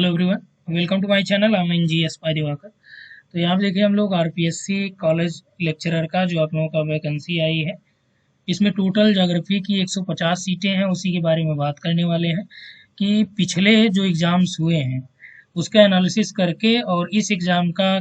Hello everyone, welcome to my channel. I am GS by Diwakar. तो यहाँ पे देखिए हम लोग आरपीएससी कॉलेज लेक्चरर का जो आप लोगों का वैकेंसी आई है, इसमें टोटल ज्योग्राफी की 150 सीटें हैं। उसी के बारे में बात करने वाले हैं कि पिछले जो एग्ज़ाम्स हुए हैं उसका एनालिसिस करके और इस एग्ज़ाम का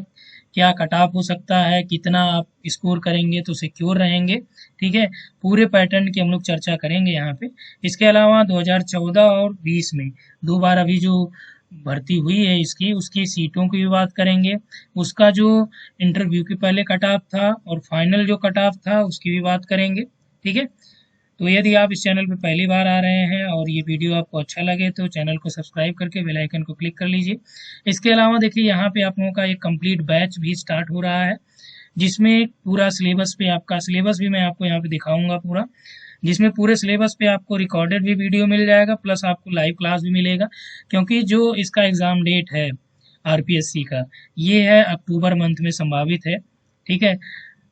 क्या कट ऑफ हो सकता है, कितना आप स्कोर करेंगे तो सिक्योर रहेंगे। ठीक है, पूरे पैटर्न की हम लोग चर्चा करेंगे यहाँ पे। इसके अलावा 2014 और 20 में दो बार अभी जो भर्ती हुई है इसकी, उसकी सीटों की भी बात करेंगे। उसका जो इंटरव्यू के पहले कट ऑफ था और फाइनल जो कट ऑफ था उसकी भी बात करेंगे। ठीक है, तो यदि आप इस चैनल पर पहली बार आ रहे हैं और ये वीडियो आपको अच्छा लगे तो चैनल को सब्सक्राइब करके बेल आइकन को क्लिक कर लीजिए। इसके अलावा देखिए यहाँ पे आप लोगों का एक कंप्लीट बैच भी स्टार्ट हो रहा है, जिसमें पूरा सिलेबस पे आपका सिलेबस भी मैं आपको यहाँ पे दिखाऊंगा पूरा, जिसमें पूरे सिलेबस पे आपको रिकॉर्डेड भी वीडियो मिल जाएगा, प्लस आपको लाइव क्लास भी मिलेगा। क्योंकि जो इसका एग्ज़ाम डेट है आरपीएससी का, ये है अक्टूबर मंथ में संभावित है। ठीक है,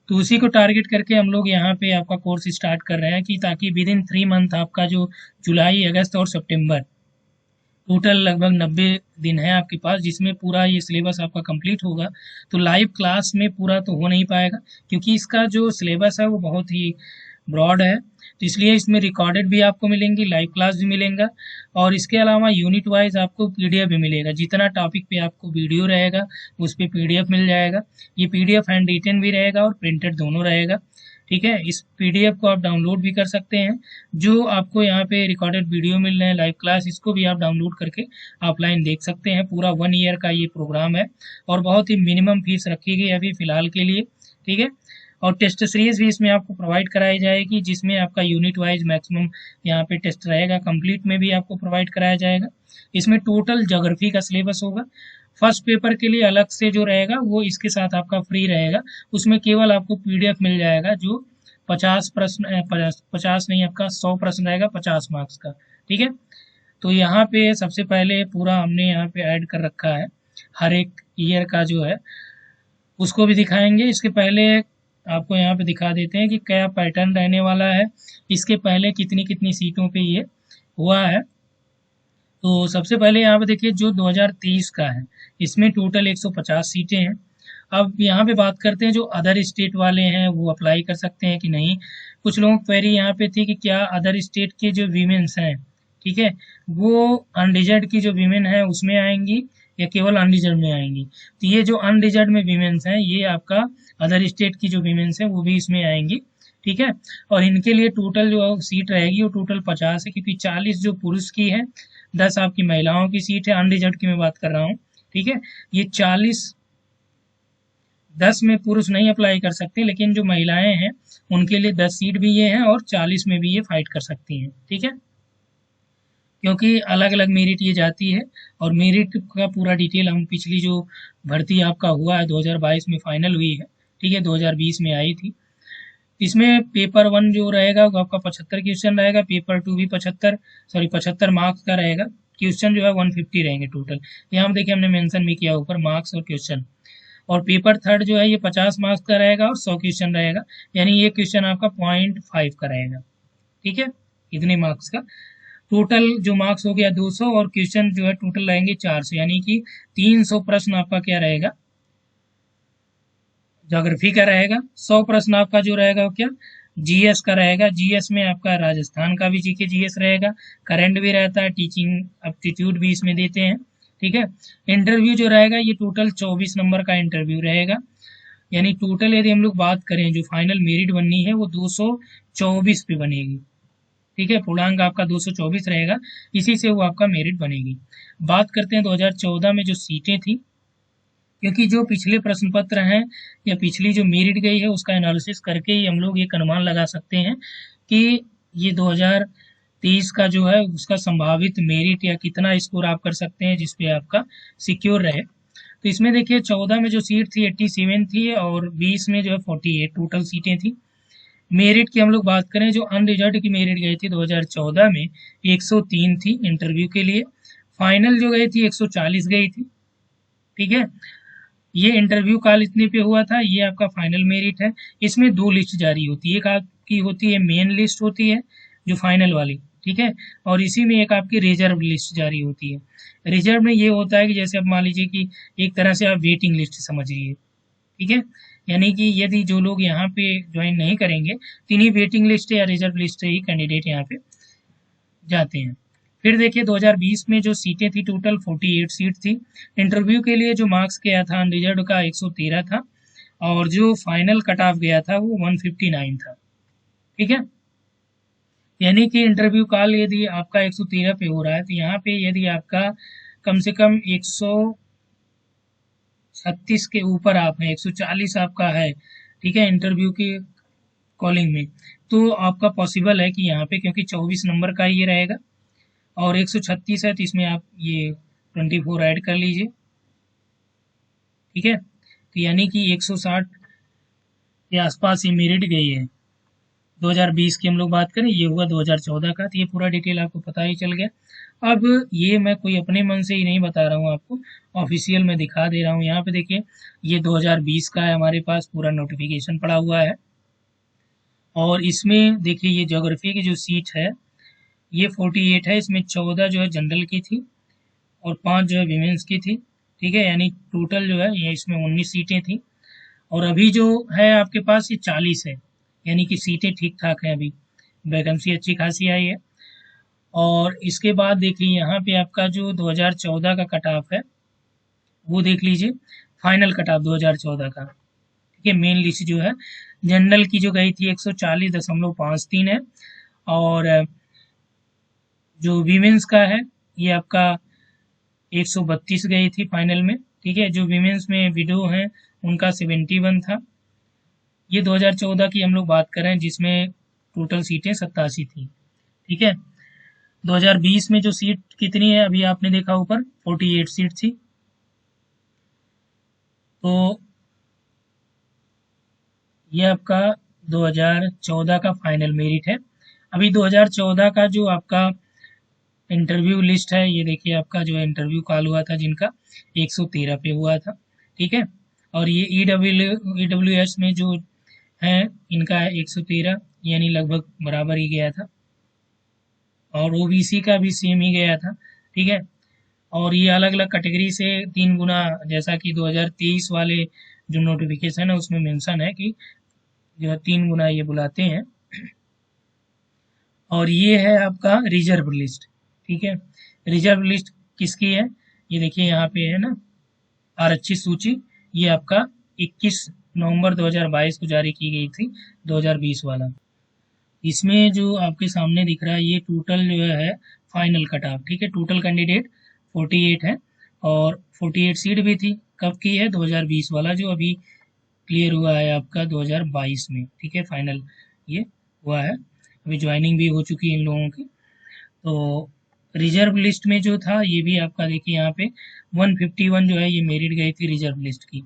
तो उसी को टारगेट करके हम लोग यहाँ पे आपका कोर्स स्टार्ट कर रहे हैं कि ताकि विद इन 3 मंथ आपका जो जुलाई, अगस्त और सितंबर, टोटल लगभग 90 दिन है आपके पास, जिसमें पूरा ये सिलेबस आपका कंप्लीट होगा। तो लाइव क्लास में पूरा तो हो नहीं पाएगा, क्योंकि इसका जो सिलेबस है वो बहुत ही ब्रॉड है। तो इसलिए इसमें रिकॉर्डेड भी आपको मिलेंगी, लाइव क्लास भी मिलेगा, और इसके अलावा यूनिट वाइज आपको पीडीएफ भी मिलेगा। जितना टॉपिक पे आपको वीडियो रहेगा उस पर पीडीएफ मिल जाएगा। ये पीडीएफ हैंड रिटन भी रहेगा और प्रिंटेड दोनों रहेगा। ठीक है, इस पीडीएफ को आप डाउनलोड भी कर सकते हैं। जो आपको यहाँ पे रिकॉर्डेड वीडियो मिल रहे हैं, लाइव क्लास, इसको भी आप डाउनलोड करके ऑफलाइन देख सकते हैं। पूरा 1 ईयर का ये प्रोग्राम है और बहुत ही मिनिमम फीस रखी गई अभी फ़िलहाल के लिए। ठीक है, और टेस्ट सीरीज भी इसमें आपको प्रोवाइड कराई जाएगी, जिसमें आपका यूनिट वाइज मैक्सिमम यहाँ पे टेस्ट रहेगा। कंप्लीट में भी आपको प्रोवाइड कराया जाएगा। इसमें टोटल ज्योग्राफी का सिलेबस होगा। फर्स्ट पेपर के लिए अलग से जो रहेगा वो इसके साथ आपका फ्री रहेगा। उसमें केवल आपको पीडीएफ मिल जाएगा जो 50 प्रश्न 50 नहीं, आपका 100 प्रश्न रहेगा 50 मार्क्स का। ठीक है, तो यहाँ पे सबसे पहले पूरा हमने यहाँ पे ऐड कर रखा है, हर एक ईयर का जो है उसको भी दिखाएंगे। इसके पहले आपको यहाँ पे दिखा देते हैं कि क्या पैटर्न रहने वाला है, इसके पहले कितनी कितनी सीटों पे ये हुआ है। तो सबसे पहले यहाँ पे देखिए जो 2023 का है, इसमें टोटल 150 सीटें हैं। अब यहाँ पे बात करते हैं जो अदर स्टेट वाले हैं वो अप्लाई कर सकते हैं कि नहीं। कुछ लोगों की क्वेरी यहाँ पे थी कि क्या अदर स्टेट के जो वीमेंस हैं, ठीक है, वो अनरिजर्व की जो वीमेन है उसमें आएंगी या केवल अनरिजर्व में आएंगी। तो ये जो अनरिजर्व में वीमेंस हैं, ये आपका अदर स्टेट की जो वीमेंस हैं वो भी इसमें आएंगी। ठीक है, और इनके लिए टोटल जो सीट रहेगी वो टोटल 50 है, क्योंकि 40 जो पुरुष की है, 10 आपकी महिलाओं की सीट है। अनरिजर्व की मैं बात कर रहा हूँ। ठीक है, ये 40, 10 में पुरुष नहीं अप्लाई कर सकते, लेकिन जो महिलाएं हैं उनके लिए 10 सीट भी ये हैं और 40 में भी ये फाइट कर सकती हैं। ठीक है, क्योंकि अलग अलग मेरिट ये जाती है, और मेरिट का पूरा डिटेल हम पिछली जो भर्ती आपका हुआ है 2022 में फाइनल हुई है, ठीक है, 2020 में आई थी। इसमें पेपर 1 जो रहेगा वो आपका 75 क्वेश्चन रहेगा, पेपर 2 भी 75 मार्क्स का रहेगा। क्वेश्चन जो है 150 रहेंगे टोटल। यहाँ देखिए हमने मेंशन भी किया ऊपर मार्क्स और क्वेश्चन। और पेपर 3 जो है ये 50 मार्क्स का रहेगा और 100 क्वेश्चन रहेगा, यानी ये क्वेश्चन आपका 0.5 का रहेगा। ठीक है, इतने मार्क्स का टोटल जो मार्क्स हो गया 200, और क्वेश्चन जो है टोटल रहेंगे 400, यानी कि 300 प्रश्न आपका क्या रहेगा, ज्योग्राफी का रहेगा। 100 प्रश्न आपका जो रहेगा वो क्या, जीएस का रहेगा। जीएस में आपका राजस्थान का भी जीके जीएस रहेगा, करंट भी रहता है, टीचिंग एप्टीट्यूड भी इसमें देते हैं। ठीक है, इंटरव्यू जो रहेगा ये टोटल 24 नंबर का इंटरव्यू रहेगा, यानी टोटल यदि हम लोग बात करें जो फाइनल मेरिट बननी है वो 224 पे बनेगी। ठीक है, पूर्णांक आपका 224 रहेगा, इसी से वो आपका मेरिट बनेगी। बात करते हैं 2014 में जो सीटें थी, क्योंकि जो पिछले प्रश्न पत्र हैं या पिछली जो मेरिट गई है उसका एनालिसिस करके ही हम लोग एक अनुमान लगा सकते हैं कि ये 2023 का जो है उसका संभावित मेरिट या कितना स्कोर आप कर सकते हैं जिसपे आपका सिक्योर रहे। तो इसमें देखिए 14 में जो सीट थी 87 थी, और 20 में जो है 48 टोटल सीटें थी। मेरिट की हम लोग बात करें, जो अनरिजर्व की मेरिट गई थी 2014 में 103 थी इंटरव्यू के लिए, फाइनल जो गई थी 140 गई थी। ठीक है, ये इंटरव्यू कॉल इतने पे हुआ था, ये आपका फाइनल मेरिट है। इसमें 2 लिस्ट जारी होती है, एक आपकी होती है मेन लिस्ट होती है जो फाइनल वाली, ठीक है। और इसी में एक आपकी रिजर्व लिस्ट जारी होती है। रिजर्व में ये होता है कि जैसे अब मान लीजिए कि एक तरह से आप वेटिंग लिस्ट समझिए, ठीक है। यानी कि यदि जो लोग यहाँ पे ज्वाइन नहीं करेंगे तो इन्हीं वेटिंग लिस्ट या रिजर्व लिस्ट से ही कैंडिडेट यहाँ पे जाते हैं। फिर देखिए 2020 में जो सीटें थी टोटल 48 सीट थी। इंटरव्यू के लिए जो मार्क्स गया था अनरिजर्व का 113 था, और जो फाइनल कट ऑफ गया था वो 159 था, ठीक है। यानी कि इंटरव्यू कॉल यदि आपका 113 पे हो रहा है तो यहाँ पे यदि आपका कम से कम 136 के ऊपर आप हैं, 140 आपका है, ठीक है, इंटरव्यू की कॉलिंग में, तो आपका पॉसिबल है कि यहाँ पे, क्योंकि 24 नंबर का ये रहेगा और 136 है तो इसमें आप ये 24 ऐड कर लीजिए, ठीक है। तो यानी कि 160 के आसपास ये मेरिट गई है। 2020 की हम लोग बात करें, ये हुआ 2014 का, तो ये पूरा डिटेल आपको पता ही चल गया। अब ये मैं कोई अपने मन से ही नहीं बता रहा हूँ आपको, ऑफिशियल मैं दिखा दे रहा हूँ। यहाँ पे देखिए ये 2020 का है, हमारे पास पूरा नोटिफिकेशन पड़ा हुआ है। और इसमें देखिए ये ज्योग्राफी की जो सीट है ये 48 है, इसमें 14 जो है जनरल की थी और 5 जो है विमेंस की थी, ठीक है। यानी टोटल जो है ये इसमें 19 सीटें थी। और अभी जो है आपके पास ये 40 है, यानी कि सीटें ठीक ठाक हैं, अभी वैकेंसी अच्छी खासी आई है। और इसके बाद देखिए यहाँ पे आपका जो 2014 का कट ऑफ है वो देख लीजिए, फाइनल कट ऑफ 2014 का, ठीक है। मेन लिस्ट जो है जनरल की जो गई थी 140.53 है, और जो वीमेंस का है ये आपका 132 गई थी फाइनल में, ठीक है। जो वीमेंस में विडो हैं उनका 71 था। ये 2014 की हम लोग बात कर रहे हैं जिसमें टोटल सीटें 87 थी, ठीक है। 2020 में जो सीट कितनी है अभी आपने देखा ऊपर 48 सीट थी। तो ये आपका 2014 का फाइनल मेरिट है। अभी 2014 का जो आपका इंटरव्यू लिस्ट है ये देखिए, आपका जो इंटरव्यू कॉल हुआ था जिनका 113 पे हुआ था, ठीक है। और ये ईडब्ल्यूएस में जो है इनका 113, यानी लगभग बराबर ही गया था। और ओबीसी का भी सेम ही गया था, ठीक है। और ये अलग अलग कैटेगरी से 3 गुना, जैसा कि 2023 वाले जो नोटिफिकेशन है उसमें मेंशन है कि जो है 3 गुना ये बुलाते हैं। और ये है आपका रिजर्व लिस्ट, ठीक है। रिजर्व लिस्ट किसकी है ये देखिए यहाँ पे है ना, आरक्षित सूची। ये आपका 21 नवंबर 2022 को जारी की गई थी, 2020 वाला। इसमें जो आपके सामने दिख रहा है ये टोटल जो है फाइनल कट ऑफ, ठीक है। टोटल कैंडिडेट 48 है और 48 सीट भी थी। कब की है 2020 वाला जो अभी क्लियर हुआ है आपका 2022 में, ठीक है। फाइनल ये हुआ है, अभी ज्वाइनिंग भी हो चुकी है इन लोगों की। तो रिजर्व लिस्ट में जो था ये भी आपका देखिए यहाँ पे 151 जो है ये मेरिट गई थी रिजर्व लिस्ट की।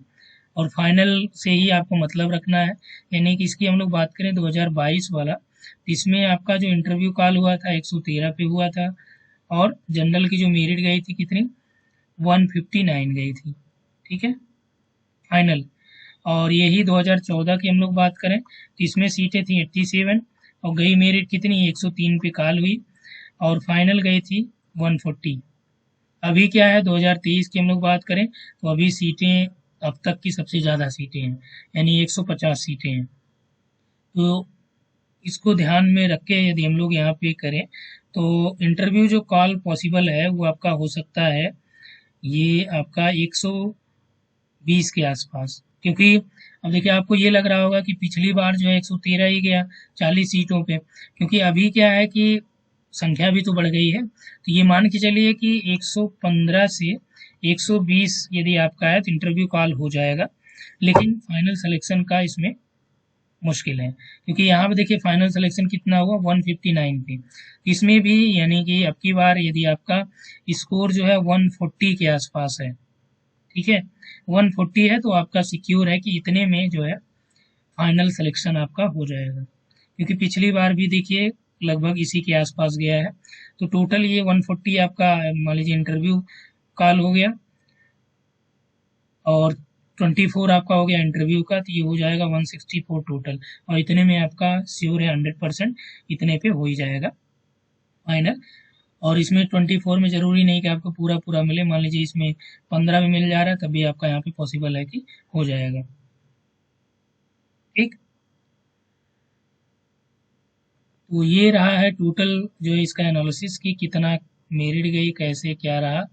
और फाइनल से ही आपको मतलब रखना है, यानी कि इसकी हम लोग बात करें 2022 वाला, इसमें आपका जो इंटरव्यू कॉल हुआ था 113 पे हुआ था, और जनरल की जो मेरिट गई थी कितनी 159 गई थी, ठीक है, फाइनल। और यही 2014 की हम लोग बात करें तो इसमें सीटें थी 87 और गई मेरिट कितनी 103 पे कॉल हुई और फाइनल गई थी 140। अभी क्या है 2023 की हम लोग बात करें तो अभी सीटें अब तक की सबसे ज़्यादा सीटें हैं, यानी 150 सीटें हैं। तो इसको ध्यान में रख के यदि हम लोग यहाँ पे करें तो इंटरव्यू जो कॉल पॉसिबल है वो आपका हो सकता है ये आपका 120 के आसपास, क्योंकि अब देखिए आपको ये लग रहा होगा कि पिछली बार जो है 113 ही गया 40 सीटों पे, क्योंकि अभी क्या है कि संख्या भी तो बढ़ गई है। तो ये मान के चलिए कि 115 से 120 यदि आपका है तो इंटरव्यू कॉल हो जाएगा, लेकिन फाइनल सिलेक्शन का इसमें मुश्किल है, क्योंकि यहाँ पे देखिए फाइनल सिलेक्शन कितना हुआ 159 पे। इसमें भी यानी कि अब की बार यदि आपका स्कोर जो है 140 के आसपास है, ठीक है, 140 है तो आपका सिक्योर है कि इतने में जो है फाइनल सिलेक्शन आपका हो जाएगा, क्योंकि पिछली बार भी देखिए लगभग इसी के आसपास गया है। तो टोटल ये 140 आपका मान लीजिए इंटरव्यू कॉल हो गया और 24 आपका हो गया इंटरव्यू का, तो ये हो जाएगा 164 टोटल, और इतने में आपका श्योर है 100% इतने पे हो ही जाएगा फाइनल। और इसमें 24 में ज़रूरी नहीं कि आपको पूरा पूरा मिले, मान लीजिए इसमें 15 में मिल जा रहा है तब भी आपका यहाँ पे पॉसिबल है कि हो जाएगा। ठीक, तो ये रहा है टोटल जो है इसका एनालिसिस कि कितना मेरिट गई, कैसे क्या रहा।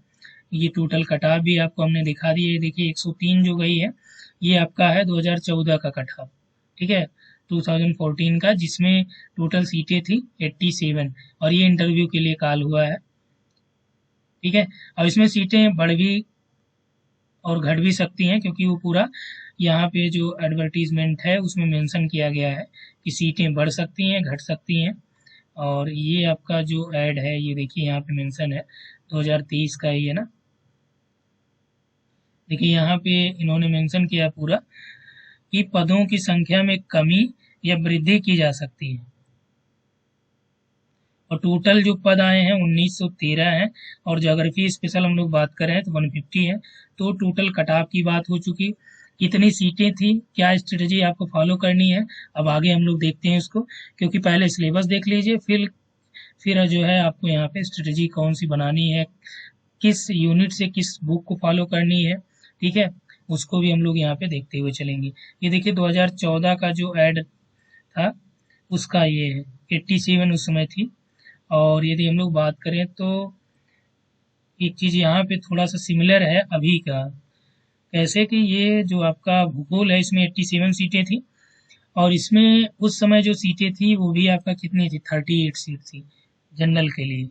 ये टोटल कटऑफ भी आपको हमने दिखा दी है। देखिए 103 जो गई है ये आपका है 2014 का कटऑफ, ठीक है, 2014 का, जिसमें टोटल सीटें थी 87 और ये इंटरव्यू के लिए कॉल हुआ है। ठीक है, अब इसमें सीटें बढ़ भी और घट भी सकती हैं क्योंकि वो पूरा यहाँ पे जो एडवर्टीजमेंट है उसमें मेंशन किया गया है कि सीटें बढ़ सकती हैं, घट सकती हैं। और ये आपका जो ऐड है ये देखिए यहाँ पे मेंशन है 2023 का ही है ना। देखिए यहाँ पे इन्होंने मेंशन किया पूरा कि पदों की संख्या में कमी या वृद्धि की जा सकती है। और टोटल जो पद आए हैं 1913 हैं और ज्योग्राफी स्पेशल हम लोग बात करें तो 150 है। तो टोटल कटऑफ की बात हो चुकी, कितनी सीटें थी, क्या स्ट्रेटजी आपको फॉलो करनी है, अब आगे हम लोग देखते हैं इसको, क्योंकि पहले सिलेबस देख लीजिए, फिर जो है आपको यहाँ पे स्ट्रेटजी कौन सी बनानी है, किस यूनिट से किस बुक को फॉलो करनी है, ठीक है, उसको भी हम लोग यहाँ पे देखते हुए चलेंगे। ये देखिए 2014 का जो ऐड था उसका ये है 87 उस समय थी। और यदि हम लोग बात करें तो एक चीज़ यहाँ पे थोड़ा सा सिमिलर है अभी का, कैसे कि ये जो आपका भूगोल है इसमें 87 सीटें थी और इसमें उस समय जो सीटें थी वो भी आपका कितनी थी, 38 सीट थी जनरल के लिए।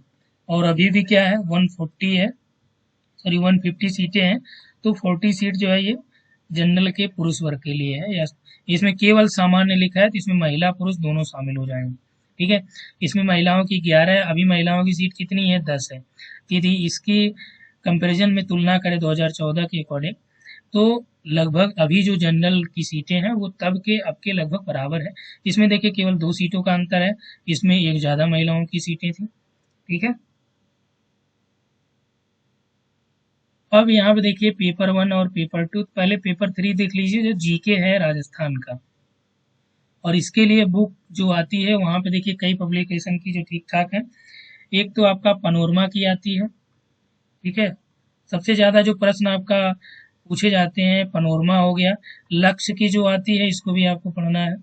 और अभी भी क्या है 140 है, सॉरी 150 सीटें हैं। तो 40 सीट जो है ये जनरल के पुरुष वर्ग के लिए है, या इसमें केवल सामान्य लिखा है तो इसमें महिला पुरुष दोनों शामिल हो जाएंगे। ठीक है, इसमें महिलाओं की 11 है, अभी महिलाओं की सीट कितनी है, 10 है। यदि इसकी कंपैरिजन में तुलना करें 2014 के अकॉर्डिंग तो लगभग अभी जो जनरल की सीटें हैं वो तब के अब के लगभग बराबर है। इसमें देखिए केवल 2 सीटों का अंतर है, इसमें एक ज़्यादा महिलाओं की सीटें थी। ठीक है, अब यहाँ पे देखिए पेपर 1 और पेपर 2, पहले पेपर 3 देख लीजिए जो जीके है राजस्थान का। और इसके लिए बुक जो आती है वहाँ पे देखिए कई पब्लिकेशन की जो ठीक ठाक है। एक तो आपका पनोरमा की आती है, ठीक है, सबसे ज़्यादा जो प्रश्न आपका पूछे जाते हैं पनोरमा हो गया। लक्ष्य की जो आती है इसको भी आपको पढ़ना है,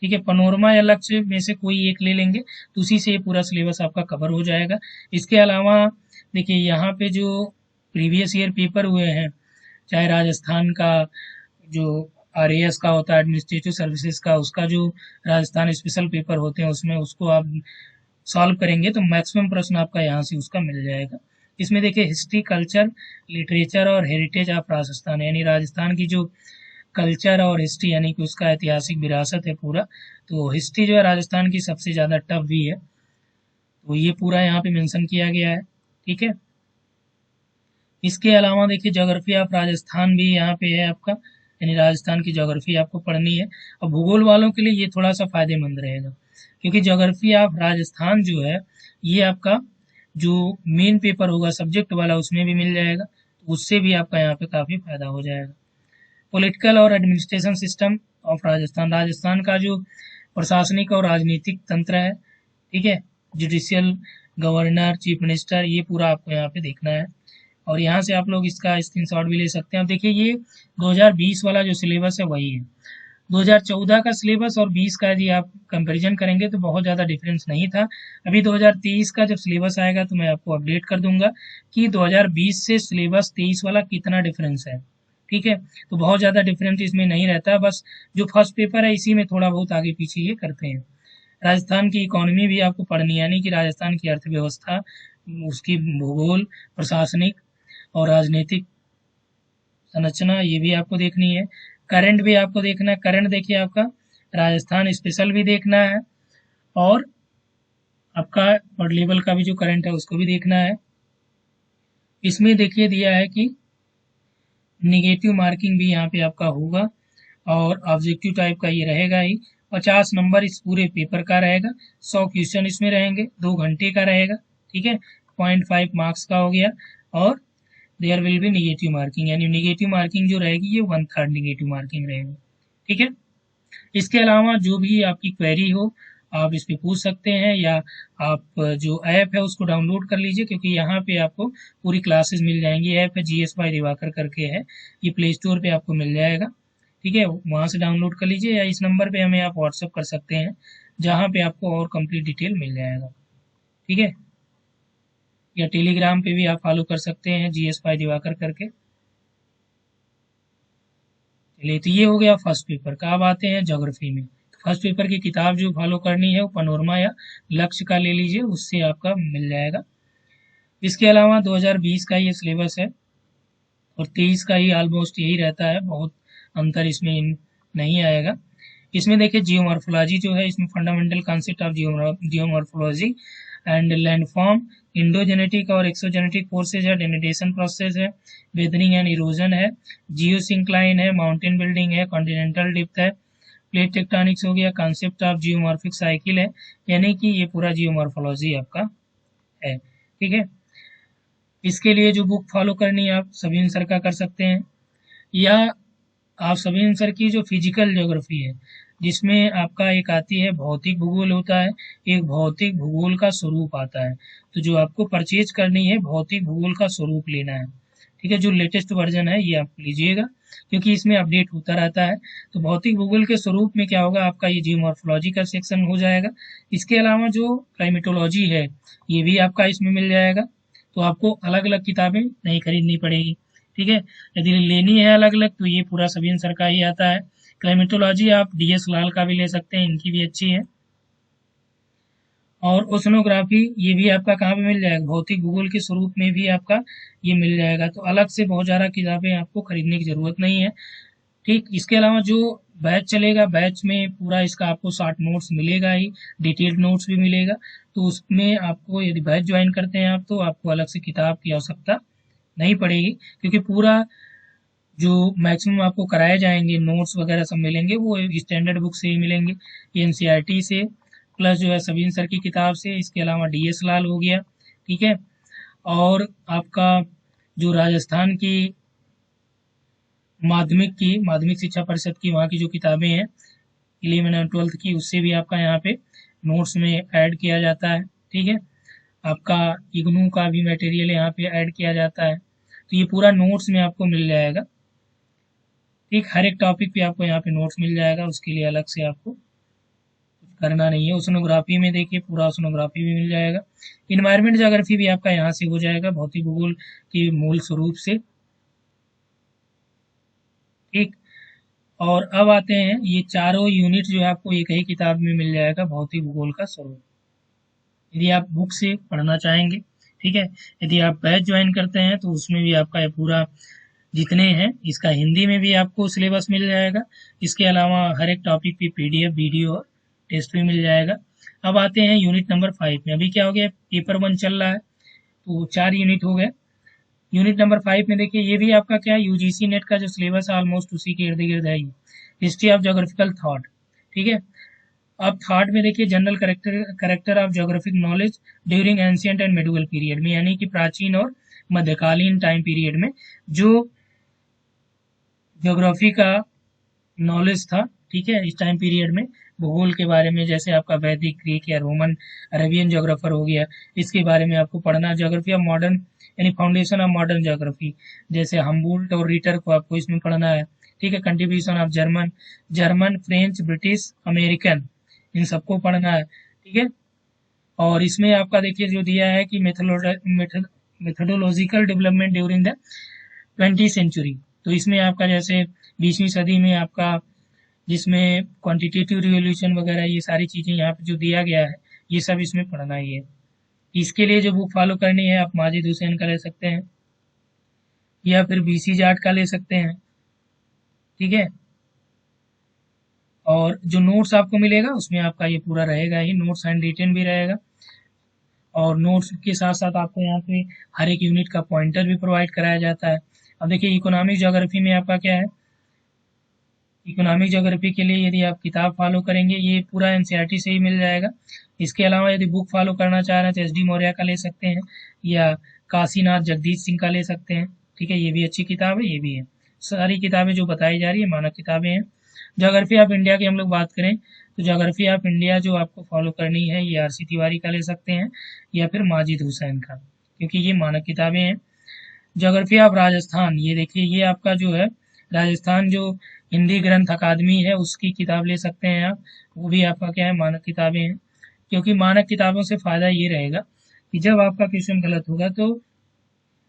ठीक है, पनोरमा या लक्ष्य में से कोई एक ले लेंगे तो उसी से ये पूरा सिलेबस आपका कवर हो जाएगा। इसके अलावा देखिए यहाँ पे जो प्रीवियस ईयर पेपर हुए हैं, चाहे राजस्थान का जो आरएएस का होता है एडमिनिस्ट्रेटिव सर्विसेज का, उसका जो राजस्थान स्पेशल पेपर होते हैं उसमें उसको आप सॉल्व करेंगे तो मैक्सिमम प्रश्न आपका यहाँ से उसका मिल जाएगा। इसमें देखिए हिस्ट्री, कल्चर, लिटरेचर और हेरिटेज ऑफ राजस्थान, यानी राजस्थान की जो कल्चर और हिस्ट्री यानी कि उसका ऐतिहासिक विरासत है पूरा, तो हिस्ट्री जो है राजस्थान की सबसे ज़्यादा टफ भी है, तो ये पूरा यहाँ पे मेंशन किया गया है। ठीक है, इसके अलावा देखिए ज्योग्राफी ऑफ राजस्थान भी यहाँ पे है आपका, यानी राजस्थान की ज्योग्राफी आपको पढ़नी है। और भूगोल वालों के लिए ये थोड़ा सा फायदेमंद रहेगा क्योंकि ज्योग्राफी ऑफ राजस्थान जो है ये आपका जो मेन पेपर होगा सब्जेक्ट वाला उसमें भी मिल जाएगा, तो उससे भी आपका यहाँ पे काफ़ी फायदा हो जाएगा। पॉलिटिकल और administration system of Rajasthan, Rajasthan का जो प्रशासनिक और राजनीतिक तंत्र है, ठीक है, जुडिशियल, गवर्नर, चीफ मिनिस्टर, ये पूरा आपको यहाँ पे देखना है। और यहाँ से आप लोग इसका स्क्रीनशॉट भी ले सकते हैं। अब देखिए ये 2020 वाला जो सिलेबस है वही है, 2014 का सिलेबस और 20 का यदि आप कंपैरिजन करेंगे तो बहुत ज़्यादा डिफरेंस नहीं था। अभी 2023 का जब सिलेबस आएगा तो मैं आपको अपडेट कर दूंगा कि 2020 से सिलेबस 23 वाला कितना डिफरेंस है। ठीक है, तो बहुत ज़्यादा डिफरेंस इसमें नहीं रहता, बस जो फर्स्ट पेपर है इसी में थोड़ा बहुत आगे पीछे ये करते हैं। राजस्थान की इकोनॉमी भी आपको पढ़नी है, यानी कि राजस्थान की अर्थव्यवस्था, उसकी भूगोल, प्रशासनिक और राजनीतिक संरचना ये भी आपको देखनी है। करंट भी आपको देखना है, करंट देखिए आपका राजस्थान स्पेशल भी देखना है और आपका वर्ल्ड लेवल का भी जो करंट है उसको भी देखना है। इसमें देखिए दिया है कि निगेटिव मार्किंग भी यहाँ पे आपका होगा और ऑब्जेक्टिव टाइप का ये रहेगा ही। 50 नंबर इस पूरे पेपर का रहेगा, 100 क्वेश्चन इसमें रहेंगे, 2 घंटे का रहेगा, ठीक है, 0.5 मार्क्स का हो गया। और there will be negative marking, यानी निगेटिव मार्किंग जो रहेगी ये 1/3 निगेटिव मार्किंग रहेगी। ठीक है, इसके अलावा जो भी आपकी क्वेरी हो आप इस पे पूछ सकते हैं, या आप जो ऐप है उसको डाउनलोड कर लीजिए, क्योंकि यहाँ पे आपको पूरी क्लासेस मिल जाएंगी। ऐप है GS बाय दिवाकर करके है, ये प्ले स्टोर पे आपको मिल जाएगा। ठीक है, वहाँ से डाउनलोड कर लीजिए, या इस नंबर पे हमें आप व्हाट्सअप कर सकते हैं, जहाँ पे आपको और कंप्लीट डिटेल मिल जाएगा। ठीक है, या टेलीग्राम पे भी आप फॉलो कर सकते हैं GS बाय दिवाकर करके। चलिए, तो ये हो गया फर्स्ट पेपर का। अब आते हैं ज्योग्राफी में। फर्स्ट पेपर की किताब जो फॉलो करनी है वो पनोरमा या लक्ष्य का ले लीजिए, उससे आपका मिल जाएगा। इसके अलावा 2020 का ये सिलेबस है, और 23 का ही ऑलमोस्ट यही रहता है, बहुत अंतर इसमें नहीं आएगा। इसमें देखिए जियोमॉर्फोलॉजी जो है, इसमें fundamental concept of geomorphology and landform, endogenetic और एक्सोजेनेटिक फोर्सेज है, डेनिडेशन प्रोसेस है, वेदरिंग एंड इरोजन है, जियोसिंक्लाइन है, माउंटेन बिल्डिंग है, कॉन्टिनेंटल डिप्थ है, प्लेट टेक्टोनिक्स हो गया, कॉन्सेप्ट ऑफ जियोमॉर्फिक साइकिल है। यानी कि ये पूरा जियोमॉर्फोलॉजी आपका है। ठीक है, इसके लिए जो बुक फॉलो करनी है आप सभी आंसर का कर सकते हैं, या आप सभी आंसर की जो फिजिकल ज्योग्राफी है, जिसमें आपका एक आती है भौतिक भूगोल होता है, एक भौतिक भूगोल का स्वरूप आता है। तो जो आपको परचेज करनी है, भौतिक भूगोल का स्वरूप लेना है। ठीक है, जो लेटेस्ट वर्जन है ये आप लीजिएगा, क्योंकि इसमें अपडेट होता रहता है। तो भौतिक भूगोल के स्वरूप में क्या होगा, आपका ये जियोमॉर्फोलॉजी का सेक्शन हो जाएगा। इसके अलावा जो क्लाइमेटोलॉजी है, ये भी आपका इसमें मिल जाएगा। तो आपको अलग अलग किताबें नहीं खरीदनी पड़ेगी। ठीक है, यदि लेनी है अलग अलग तो ये पूरा सभी आंसर का ही आता है। क्लाइमेटोलॉजी आप DS लाल का भी ले सकते हैं, इनकी भी अच्छी है। और ओशनोग्राफी ये भी आपका कहाँ पे मिल जाएगा, भौतिक भूगोल के स्वरूप में भी आपका ये मिल जाएगा। तो अलग से बहुत ज़्यादा किताबें आपको खरीदने की ज़रूरत नहीं है। ठीक, इसके अलावा जो बैच चलेगा, बैच में पूरा इसका आपको शॉर्ट नोट्स मिलेगा ही, डिटेल्ड नोट्स भी मिलेगा। तो उसमें आपको यदि बैच ज्वाइन करते हैं आप, तो आपको अलग से किताब की आवश्यकता नहीं पड़ेगी, क्योंकि पूरा जो मैक्सिमम आपको कराए जाएंगे नोट्स वगैरह सब मिलेंगे वो स्टैंडर्ड बुक से ही मिलेंगे, NCERT से, प्लस जो है सभी सर की किताब से। इसके अलावा DS लाल हो गया। ठीक है, और आपका जो राजस्थान की माध्यमिक शिक्षा परिषद की वहाँ की जो किताबें हैं 11 और 12 की, उससे भी आपका यहाँ पे नोट्स में ऐड किया जाता है। ठीक है, आपका इग्नू का भी मटेरियल यहाँ पे ऐड किया जाता है। तो ये पूरा नोट्स में आपको मिल जाएगा। ठीक, हर एक टॉपिक पे आपको यहाँ पे नोट्स मिल जाएगा, उसके लिए अलग से आपको कुछ करना नहीं है। ओशनोग्राफी में देखिए पूरा ओशनोग्राफी भी मिल जाएगा। इन्वायरमेंट ज्योग्राफी भी आपका यहाँ से हो जाएगा, भौतिक भूगोल के मूल स्वरूप से। ठीक, और अब आते हैं, ये चारों यूनिट जो है आपको एक ही किताब में मिल जाएगा, भौतिक भूगोल का स्वरूप, यदि आप बुक से पढ़ना चाहेंगे। ठीक है, यदि आप बैच ज्वाइन करते हैं तो उसमें भी आपका ये पूरा जितने हैं, इसका हिंदी में भी आपको सिलेबस मिल जाएगा। इसके अलावा हर एक टॉपिक पे PDF वीडियो और टेस्ट भी मिल जाएगा। अब आते हैं यूनिट नंबर 5 में। अभी क्या हो गया, पेपर 1 चल रहा है, तो 4 यूनिट हो गए। यूनिट नंबर 5 में देखिए, ये भी आपका क्या है, UGC नेट का जो सिलेबस है ऑलमोस्ट उसी के इर्द गिर्द है, हिस्ट्री ऑफ जोग्राफिकल थॉट। ठीक है, अब थॉट में देखिए general character of geographic knowledge during ancient and medieval period में, यानी कि प्राचीन और मध्यकालीन टाइम पीरियड में जो ज्योग्राफी का नॉलेज था। ठीक है, इस टाइम पीरियड में भूगोल के बारे में, जैसे आपका वैदिक, ग्रीक या रोमन, अरेबियन ज्योग्राफर हो गया, इसके बारे में आपको पढ़ना। ज्योग्राफी ऑफ मॉडर्न यानी फाउंडेशन ऑफ मॉडर्न ज्योग्राफी, जैसे हम्बोल्ट और रिटर को आपको इसमें पढ़ना है। ठीक है, contribution of German, French, British, American, इन सबको पढ़ना है। ठीक है, और इसमें आपका देखिए जो दिया है कि methodological development during the 20th century. तो इसमें आपका जैसे 20वीं सदी में आपका, जिसमें क्वांटिटेटिव रिवोल्यूशन वगैरह ये सारी चीज़ें यहाँ पे जो दिया गया है, ये सब इसमें पढ़ना ही है। इसके लिए जो बुक फॉलो करनी है, आप माजिद हुसैन का ले सकते हैं, या फिर BC जाट का ले सकते हैं। ठीक है, और जो नोट्स आपको मिलेगा उसमें आपका ये पूरा रहेगा ही, नोट्स हैंड रिटन भी रहेगा। और नोट्स के साथ साथ आपको यहाँ पे हर एक यूनिट का पॉइंटर भी प्रोवाइड कराया जाता है। अब देखिए इकोनॉमिक ज्योग्राफी में आपका क्या है, इकोनॉमिक ज्योग्राफी के लिए यदि आप किताब फॉलो करेंगे, ये पूरा NCERT से ही मिल जाएगा। इसके अलावा यदि बुक फॉलो करना चाह रहे हैं तो SD मौर्य का ले सकते हैं, या काशीनाथ जगदीश सिंह का ले सकते हैं। ठीक है, ये भी अच्छी किताब है, ये भी है। सारी किताबें जो बताई जा रही है मानक किताबें हैं। ज्योग्राफी ऑफ इंडिया की हम लोग बात करें तो ज्योग्राफी ऑफ इंडिया जो आपको फॉलो करनी है ये आरसी तिवारी का ले सकते हैं या फिर माजिद हुसैन का, क्योंकि ये मानक किताबें हैं। ज्योग्राफी ऑफ राजस्थान, ये देखिए ये आपका जो है राजस्थान जो हिंदी ग्रंथ अकादमी है उसकी किताब ले सकते हैं आप, वो भी आपका क्या है मानक किताबें हैं। क्योंकि मानक किताबों से फायदा ये रहेगा कि जब आपका क्वेश्चन गलत होगा तो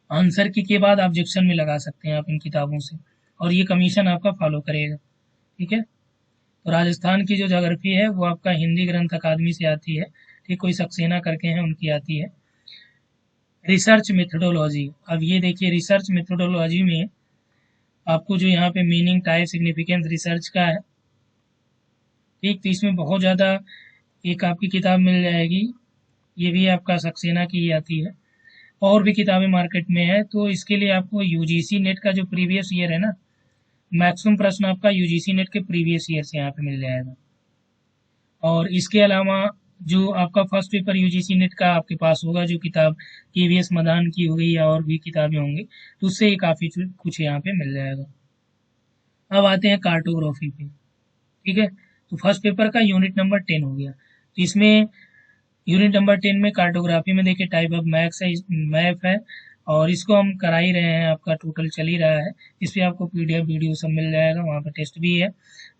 आंसर की के बाद ऑब्जेक्शन में लगा सकते हैं आप इन किताबों से, और ये कमीशन आपका फॉलो करेगा। ठीक है, तो राजस्थान की जो ज्योग्राफी है वो आपका हिंदी ग्रंथ अकादमी से आती है। ठीक, कोई सक्सेना करके हैं उनकी आती है। रिसर्च मेथोडोलॉजी, अब ये देखिए रिसर्च मेथोडोलॉजी में आपको जो यहाँ पे मीनिंग टाइप सिग्निफिकेंस रिसर्च का है। ठीक, तो इसमें बहुत ज़्यादा एक आपकी किताब मिल जाएगी, ये भी आपका सक्सेना की ही आती है। और भी किताबें मार्केट में है, तो इसके लिए आपको यूजीसी नेट का जो प्रीवियस ईयर है ना, मैक्सिमम प्रश्न आपका यूजीसी नेट के प्रीवियस ईयर से यहाँ पे मिल जाएगा। और इसके अलावा जो आपका फर्स्ट पेपर यूजीसी नेट का आपके पास होगा, जो किताब केवीएस मदान की होगी या और भी किताबें होंगी, तो उससे ही काफ़ी कुछ यहाँ पे मिल जाएगा। अब आते हैं कार्टोग्राफी पे। ठीक है, तो फर्स्ट पेपर का यूनिट नंबर 10 हो गया। तो इसमें यूनिट नंबर 10 में कार्टोग्राफी में देखिए टाइप ऑफ मैप्स है, मैप है, और इसको हम करा ही रहे हैं, आपका टोटल चल ही रहा है। इस पे आपको पीडीएफ वीडियो सब मिल जाएगा, वहाँ पे टेस्ट भी है,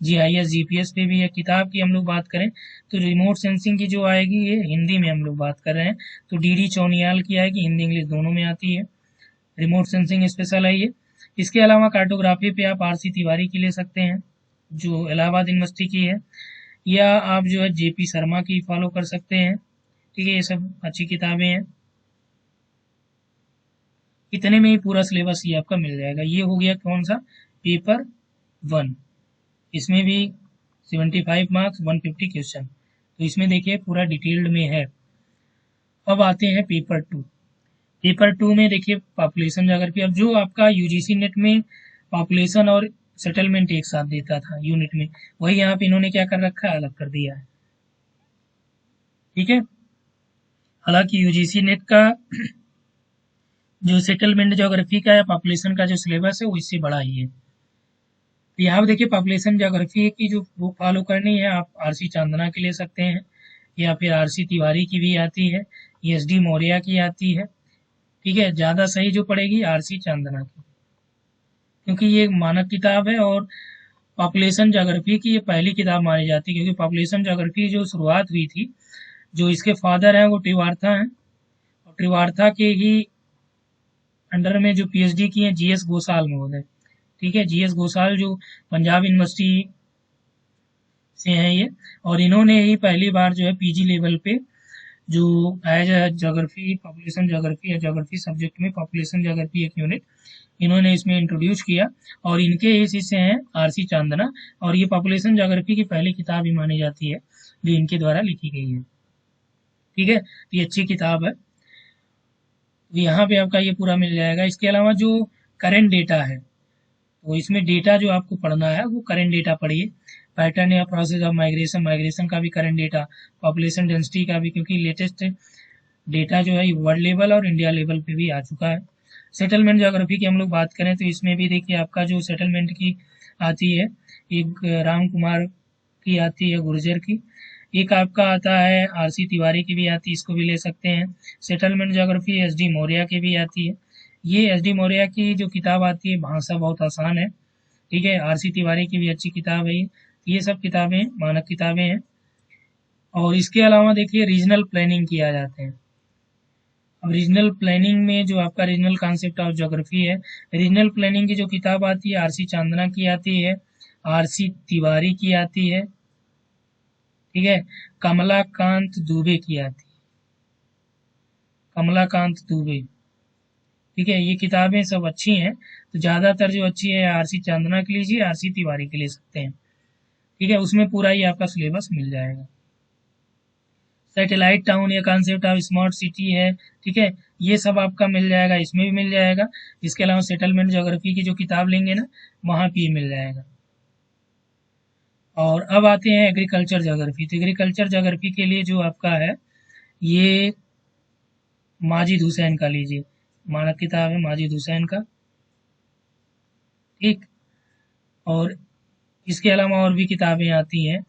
जीआईएस जीपीएस पे भी है। किताब की हम लोग बात करें तो रिमोट सेंसिंग की जो आएगी ये हिंदी में हम लोग बात कर रहे हैं, तो डीडी चौनियाल की आएगी, हिंदी इंग्लिश दोनों में आती है, रिमोट सेंसिंग स्पेशल है ये। इसके अलावा कार्टोग्राफी पे आप आरसी तिवारी की ले सकते हैं जो इलाहाबाद यूनिवर्सिटी की है, या आप जो है जेपी शर्मा की फॉलो कर सकते हैं। ठीक है, ये सब अच्छी किताबें हैं। इतने में ही पूरा सिलेबस ये आपका मिल जाएगा। ये हो गया कौन सा, पेपर 1, इसमें भी 75 मार्क्स 150 क्वेश्चन, तो इसमें देखिए पूरा डिटेल्ड में है। अब आते हैं पेपर 2। पेपर 2 में देखिए पॉपुलेशन ज्योग्राफी, अब जो आपका यूजीसी नेट में पॉपुलेशन और सेटलमेंट एक साथ देता था यूनिट में, वही यहाँ पे इन्होंने क्या कर रखा है, अलग कर दिया है। ठीक है, हालांकि यूजीसी नेट का जो सेटलमेंट ज्योग्राफी का या पॉपुलेशन का जो सिलेबस है वो इससे बड़ा ही है। तो यहाँ पे देखिए पॉपुलेशन ज्योग्राफी की जो बुक फॉलो करनी है आप आरसी चांदना की ले सकते हैं, या फिर आरसी तिवारी की भी आती है, एस डी मौर्य की आती है। ठीक है, ज़्यादा सही जो पड़ेगी आरसी चांदना की, क्योंकि ये एक मानक किताब है और पॉपुलेशन ज्योग्राफी की ये पहली किताब मानी जाती है, क्योंकि पॉपुलेशन ज्योग्राफी जो शुरुआत हुई थी, जो इसके फादर हैं वो ट्रिवार्था हैं, और ट्रिवार्था के ही अंडर में जो पीएचडी की है जीएस घोषाल महोदय। ठीक है, जीएस घोषाल जो पंजाब यूनिवर्सिटी से हैं ये, और इन्होंने ही पहली बार जो है पीजी लेवल पे जो एज ज्योग्राफी पॉपुलेशन ज्योग्राफी या ज्योग्राफी सब्जेक्ट में पॉपुलेशन ज्योग्राफी एक यूनिट इन्होंने इसमें इंट्रोड्यूस किया, और इनके ही शिष्य हैं आरसी चांदना, और ये पॉपुलेशन ज्योग्राफी की पहली किताब भी मानी जाती है जो इनके द्वारा लिखी गई है। ठीक है, ये अच्छी किताब है, तो यहाँ पे आपका ये पूरा मिल जाएगा। इसके अलावा जो करेंट डेटा है, तो इसमें डेटा जो आपको पढ़ना है वो करेंट डेटा पढ़िए, पैटर्न या प्रोसेस ऑफ माइग्रेशन, माइग्रेशन का भी करेंट डेटा, पॉपुलेशन डेंसिटी का भी, क्योंकि लेटेस्ट डेटा जो है वर्ल्ड लेवल और इंडिया लेवल पे भी आ चुका है। सेटलमेंट ज्योग्राफी की हम लोग बात करें तो इसमें भी देखिए आपका जो सेटलमेंट की आती है, एक राम कुमार की आती है गुर्जर की, एक आपका आता है आरसी तिवारी की भी आती है, इसको भी ले सकते हैं। Settlement geography S D Maurya की भी आती है, ये एस डी मौर्य की जो किताब आती है भाषा बहुत आसान है। ठीक है, आरसी तिवारी की भी अच्छी किताब है ये सब किताबें मानक किताबें हैं। और इसके अलावा देखिए रीजनल प्लानिंग किया जाते हैं। अब रीजनल प्लानिंग में जो आपका रीजनल कॉन्सेप्ट ऑफ ज्योग्राफी है, रीजनल प्लानिंग की जो किताब आती है आरसी चांदना की आती है, आरसी तिवारी की आती है, ठीक है, कमलाकांत दुबे की आती है, कमलाकांत दुबे। ठीक है, ये किताबें सब अच्छी हैं, तो ज़्यादातर जो अच्छी है आरसी चांदना की लीजिए, आरसी तिवारी के ले सकते हैं। ठीक है, उसमें पूरा ही आपका सिलेबस मिल जाएगा। सैटेलाइट टाउन या कॉन्सेप्ट ऑफ स्मार्ट सिटी है, ठीक है, ये सब आपका मिल जाएगा, इसमें भी मिल जाएगा। इसके अलावा सेटलमेंट ज्योग्राफी की जो किताब लेंगे ना, वहाँ भी मिल जाएगा। और अब आते हैं एग्रीकल्चर ज्योग्राफी। तो एग्रीकल्चर ज्योग्राफी के लिए जो आपका है ये माजिद हुसैन का लीजिए, मानक किताब है माजिद हुसैन का। ठीक, और इसके अलावा और भी किताबें आती हैं,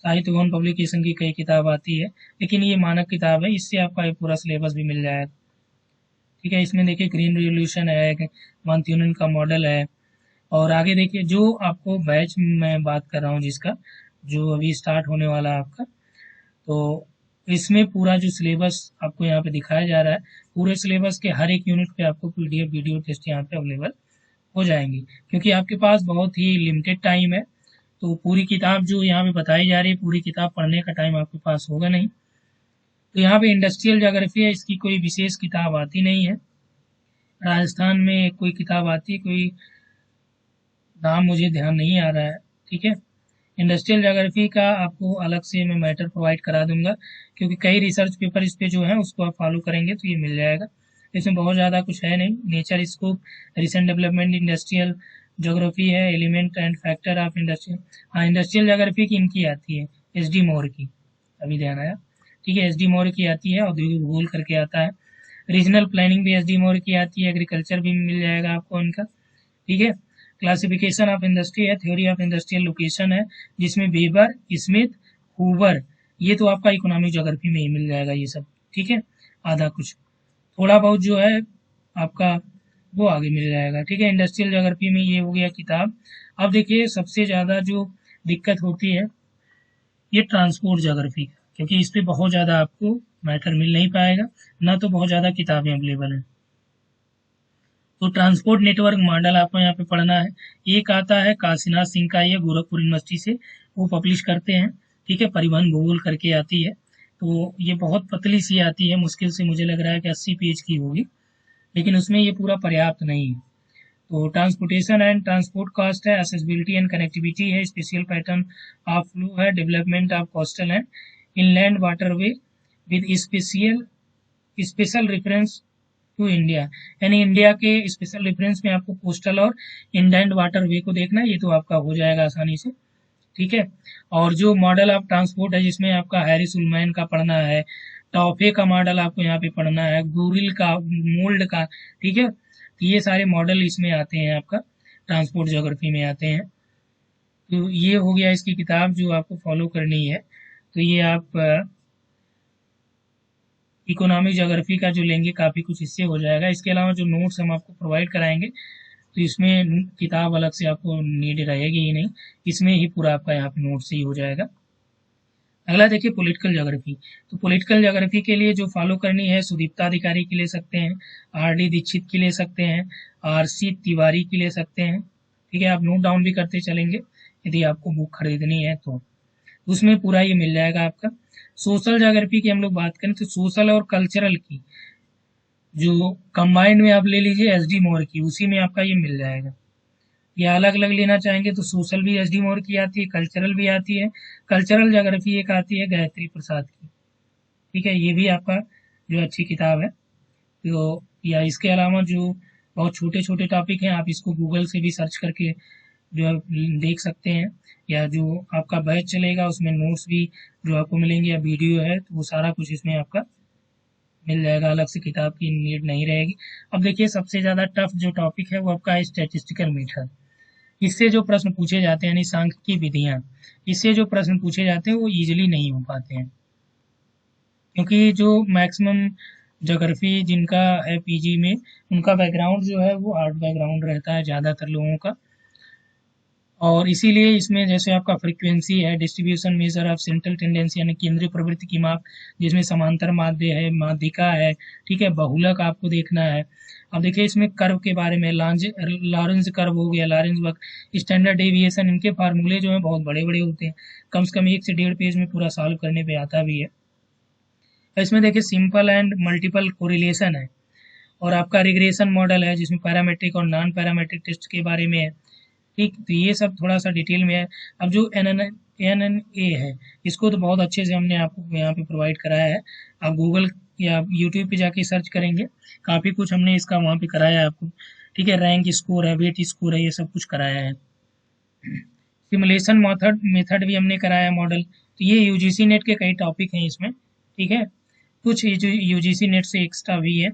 साहित्य भवन पब्लिकेशन की कई किताब आती है, लेकिन ये मानक किताब है, इससे आपका ये पूरा सिलेबस भी मिल जाएगा। ठीक है, इसमें देखिए ग्रीन रिवॉल्यूशन है, मानथ्यूनन का मॉडल है, और आगे देखिए जो आपको बैच मैं बात कर रहा हूँ जिसका, जो अभी स्टार्ट होने वाला है आपका, तो इसमें पूरा जो सिलेबस आपको यहाँ पे दिखाया जा रहा है, पूरे सिलेबस के हर एक यूनिट पे आपको पीडीएफ वीडियो टेस्ट यहाँ पे अवेलेबल हो जाएंगी, क्योंकि आपके पास बहुत ही लिमिटेड टाइम है। तो पूरी किताब जो यहाँ पे बताई जा रही है, पूरी किताब पढ़ने का टाइम आपके पास होगा नहीं। तो यहाँ पे इंडस्ट्रियल ज्योग्राफी है, इसकी कोई विशेष किताब आती नहीं है। राजस्थान में कोई किताब आती है, कोई नाम मुझे ध्यान नहीं आ रहा है। ठीक है, इंडस्ट्रियल ज्योग्राफी का आपको अलग से मैं मैटर प्रोवाइड करा दूंगा, क्योंकि कई रिसर्च पेपर इस पे जो है उसको आप फॉलो करेंगे तो ये मिल जाएगा। इसमें बहुत ज़्यादा कुछ है नहीं, nature scope, recent development, industrial geography है, element and factor of industrial. हाँ, इंडस्ट्रियल ज्योग्राफी की इनकी आती है, एस डी मोर की, अभी ध्यान आया। ठीक है, एस डी मोर की आती है, औद्योगिक भूगोल करके आता है। रीजनल प्लानिंग भी एस डी मोर की आती है, एग्रीकल्चर भी मिल जाएगा आपको इनका। ठीक है, क्लासिफिकेशन ऑफ इंडस्ट्री है, थ्योरी ऑफ इंडस्ट्रियल लोकेशन है, जिसमें वेबर, स्मिथ, हूवर, ये तो आपका इकोनॉमिक ज्योग्राफी में ही मिल जाएगा ये सब। ठीक है, आधा कुछ थोड़ा बहुत जो है आपका वो आगे मिल जाएगा। ठीक है, इंडस्ट्रियल ज्योग्राफी में ये हो गया किताब। अब देखिए सबसे ज़्यादा जो दिक्कत होती है ये ट्रांसपोर्ट ज्योग्राफी का, क्योंकि इस पे बहुत ज़्यादा आपको मैटर मिल नहीं पाएगा, ना तो बहुत ज़्यादा किताबें अवेलेबल हैं। तो ट्रांसपोर्ट नेटवर्क मॉडल आपको यहाँ पे पढ़ना है। एक आता है काशीनाथ सिंह का, ये गोरखपुर यूनिवर्सिटी से वो पब्लिश करते हैं। ठीक है, परिवहन भूगोल करके आती है, तो ये बहुत पतली सी आती है, मुश्किल से मुझे लग रहा है कि 80 पेज की होगी, लेकिन उसमें ये पूरा पर्याप्त नहीं है। तो ट्रांसपोर्टेशन एंड ट्रांसपोर्ट कॉस्ट है, एक्सेसिबिलिटी एंड कनेक्टिविटी है, स्पेशल पैटर्न ऑफ फ्लो है, development of coastal and inland waterway with special special reference to India, यानी इंडिया के स्पेशल रेफरेंस में आपको कोस्टल और इनलैंड वाटर वे को देखना है, ये तो आपका हो जाएगा आसानी से। ठीक है, और जो मॉडल ऑफ ट्रांसपोर्ट है जिसमें आपका हैरिस उलमैन का पढ़ना है, टॉफे का मॉडल आपको यहाँ पे पढ़ना है, गुरिल का, मोल्ड का। ठीक है, तो ये सारे मॉडल इसमें आते हैं, आपका ट्रांसपोर्ट ज्योग्राफी में आते हैं। तो ये हो गया इसकी किताब जो आपको फॉलो करनी है। तो ये आप इकोनॉमिक ज्योग्राफी का जो लेंगे काफ़ी कुछ इससे हो जाएगा। इसके अलावा जो नोट्स हम आपको प्रोवाइड कराएंगे, तो इसमें किताब अलग से आपको नीड रहेगी ही नहीं, इसमें ही पूरा आपका यहाँ पे नोट्स ही हो जाएगा। अगला देखिए पॉलिटिकल ज्योग्राफी। तो पॉलिटिकल ज्योग्राफी के लिए जो फॉलो करनी है, सुदीप्ता अधिकारी की ले सकते हैं, आर डी दीक्षित की ले सकते हैं, आर सी तिवारी की ले सकते हैं। ठीक है, आप नोट डाउन भी करते चलेंगे यदि आपको बुक खरीदनी है तो, उसमें पूरा ये मिल जाएगा आपका। सोशल ज्योग्राफी की हम लोग बात करें तो सोशल और कल्चरल की जो कंबाइंड में आप ले लीजिए एस डी मोर की, उसी में आपका ये मिल जाएगा। या अलग अलग लेना चाहेंगे तो सोशल भी एस डी मोर की आती है, कल्चरल भी आती है। कल्चरल ज्योग्राफी एक आती है गायत्री प्रसाद की। ठीक है, ये भी आपका जो अच्छी किताब है। तो या इसके अलावा जो बहुत छोटे छोटे टॉपिक हैं, आप इसको गूगल से भी सर्च करके जो है देख सकते हैं, या जो आपका बैच चलेगा उसमें नोट्स भी जो आपको मिलेंगे, या वीडियो है, तो वो सारा कुछ इसमें आपका मिल जाएगा, अलग से किताब की नीड नहीं रहेगी। अब देखिए सबसे ज़्यादा टफ जो टॉपिक है वो आपका है स्टैटिस्टिकल मेथड। इससे जो प्रश्न पूछे जाते हैं, यानी सांख्यिकी विधियाँ, इससे जो प्रश्न पूछे जाते हैं वो ईजिली नहीं हो पाते हैं, क्योंकि जो मैक्सिमम ज्योग्राफी जिनका है पीजी में, उनका बैकग्राउंड जो है वो आर्ट बैकग्राउंड रहता है ज़्यादातर लोगों का, और इसीलिए इसमें जैसे आपका फ्रीक्वेंसी है, distribution measure of central tendency यानी केंद्रीय प्रवृत्ति की माप, जिसमें समांतर माध्य है, माध्यिका है। ठीक है, बहुलक आपको देखना है। अब देखिए इसमें कर्व के बारे में, लॉरेंज कर्व हो गया, लॉरेंज वक्र, स्टैंडर्ड डेविएशन, इनके फार्मूले जो है बहुत बड़े बड़े होते हैं, कम से कम 1 से 1.5 पेज में पूरा सॉल्व करने पे आता भी है। इसमें देखिए सिंपल एंड मल्टीपल कोरिलेशन है, और आपका रिग्रेशन मॉडल है जिसमें पैरामेट्रिक और नॉन पैरामेट्रिक टेस्ट के बारे में है। ठीक, तो ये सब थोड़ा सा डिटेल में है। अब जो एन ए है, इसको तो बहुत अच्छे से हमने आपको यहाँ पे प्रोवाइड कराया है। आप गूगल या यूट्यूब पे जाके सर्च करेंगे, काफ़ी कुछ हमने इसका वहाँ पे कराया है आपको। ठीक है, रैंक स्कोर है, वेट स्कोर है, ये सब कुछ कराया है। सिमुलेशन मेथड भी हमने कराया है, मॉडल। तो ये यूजीसी नेट के कई टॉपिक हैं इसमें। ठीक है, कुछ यूजीसी नेट से एक्स्ट्रा भी है।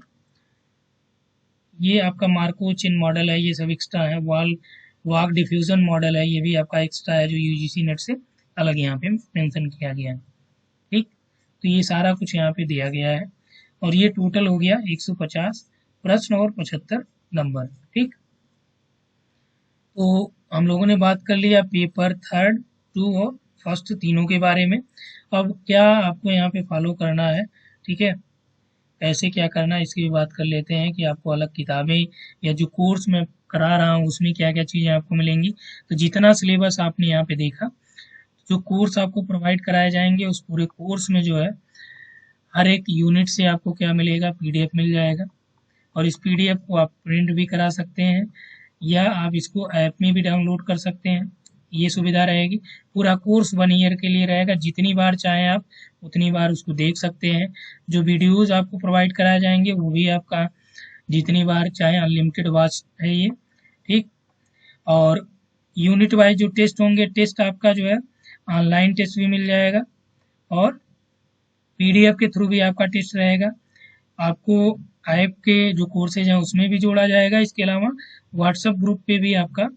ये आपका मार्को चिन मॉडल है, ये सब एक्स्ट्रा है। वाक डिफ्यूजन मॉडल है, ये भी आपका एक्स्ट्रा है जो यूजीसी नेट से अलग यहाँ पे मेंशन किया गया है। ठीक, तो ये सारा कुछ यहाँ पे दिया गया है और ये टोटल हो गया 150 प्रश्न और 75 नंबर। ठीक, तो हम लोगों ने बात कर लिया पेपर थर्ड, टू और फर्स्ट तीनों के बारे में। अब क्या आपको यहाँ पे फॉलो करना है, ठीक है, ऐसे क्या करना है इसकी भी बात कर लेते हैं कि आपको अलग किताबें या जो कोर्स मैं करा रहा हूँ उसमें क्या क्या चीज़ें आपको मिलेंगी। तो जितना सिलेबस आपने यहाँ पे देखा, जो कोर्स आपको प्रोवाइड कराए जाएंगे उस पूरे कोर्स में जो है हर एक यूनिट से आपको क्या मिलेगा, पीडीएफ मिल जाएगा और इस पीडीएफ को आप प्रिंट भी करा सकते हैं या आप इसको ऐप में भी डाउनलोड कर सकते हैं, ये सुविधा रहेगी। पूरा कोर्स 1 ईयर के लिए रहेगा, जितनी बार चाहें आप उतनी बार उसको देख सकते हैं। जो वीडियोज आपको प्रोवाइड कराए जाएंगे वो भी आपका जितनी बार चाहें अनलिमिटेड वॉच है ये। ठीक, और यूनिट वाइज जो टेस्ट होंगे, टेस्ट आपका जो है ऑनलाइन टेस्ट भी मिल जाएगा और पीडीएफ के थ्रू भी आपका टेस्ट रहेगा। आपको ऐप के जो कोर्सेज हैं उसमें भी जोड़ा जाएगा, इसके अलावा व्हाट्सएप ग्रुप पे भी आपका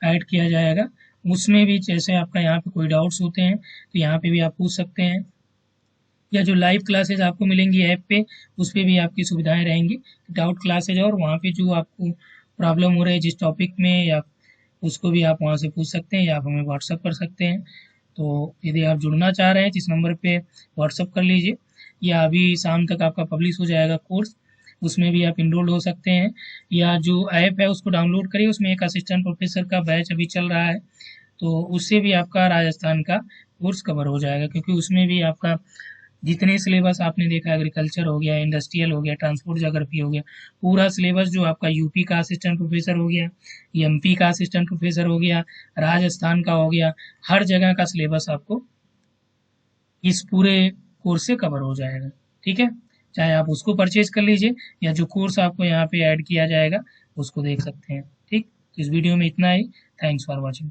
ऐड किया जाएगा, उसमें भी जैसे आपका यहाँ पे कोई डाउट्स होते हैं तो यहाँ पे भी आप पूछ सकते हैं, या जो लाइव क्लासेज आपको मिलेंगी ऐप पे उस पे भी आपकी सुविधाएं रहेंगी, डाउट क्लासेज, और वहाँ पे जो आपको प्रॉब्लम हो रही है जिस टॉपिक में या उसको भी आप वहाँ से पूछ सकते हैं या आप हमें व्हाट्सअप कर सकते हैं। तो यदि आप जुड़ना चाह रहे हैं तो इस नंबर पे व्हाट्सअप कर लीजिए या अभी शाम तक आपका पब्लिश हो जाएगा कोर्स, उसमें भी आप इनरोल हो सकते हैं, या जो ऐप है उसको डाउनलोड करिए, उसमें एक असिस्टेंट प्रोफेसर का बैच अभी चल रहा है तो उससे भी आपका राजस्थान का कोर्स कवर हो जाएगा, क्योंकि उसमें भी आपका जितने सिलेबस आपने देखा, एग्रीकल्चर हो गया, इंडस्ट्रियल हो गया, ट्रांसपोर्ट ज्योग्राफी हो गया, पूरा सिलेबस जो आपका यूपी का असिस्टेंट प्रोफेसर हो गया, एमपी का असिस्टेंट प्रोफेसर हो गया, राजस्थान का हो गया, हर जगह का सिलेबस आपको इस पूरे कोर्स से कवर हो जाएगा। ठीक है, चाहे आप उसको परचेज कर लीजिए या जो कोर्स आपको यहाँ पे ऐड किया जाएगा उसको देख सकते हैं। ठीक, तो इस वीडियो में इतना ही। Thanks for watching.